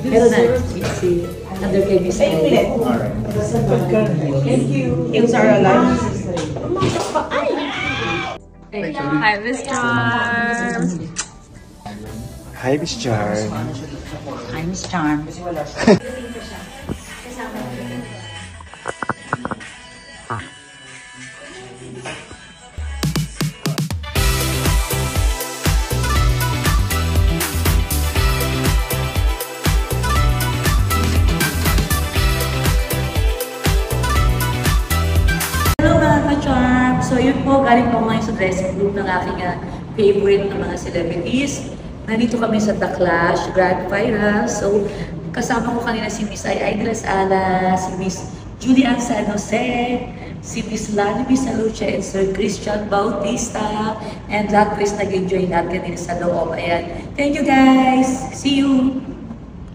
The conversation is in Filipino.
Meron na. Si under kay Miss Ay. Alright. Thank you. Things are alive. Hi, Miss Charm. Hi, Miss Char. Hi, Miss Charm. Hello mga ka-charm! So yun po, galing po ngayon sa dressing room ng aking favorite na mga celebrities. Nandito kami sa The Clash, Grand Final. So kasama ko kanina si Miss Ay de las Alas, si Miss Julian San Jose, si Miss Lani Misalucha and Sir Christian Bautista, and lahat po is nag-enjoy natin kanina sa loob. Ayan. Thank you guys! See you!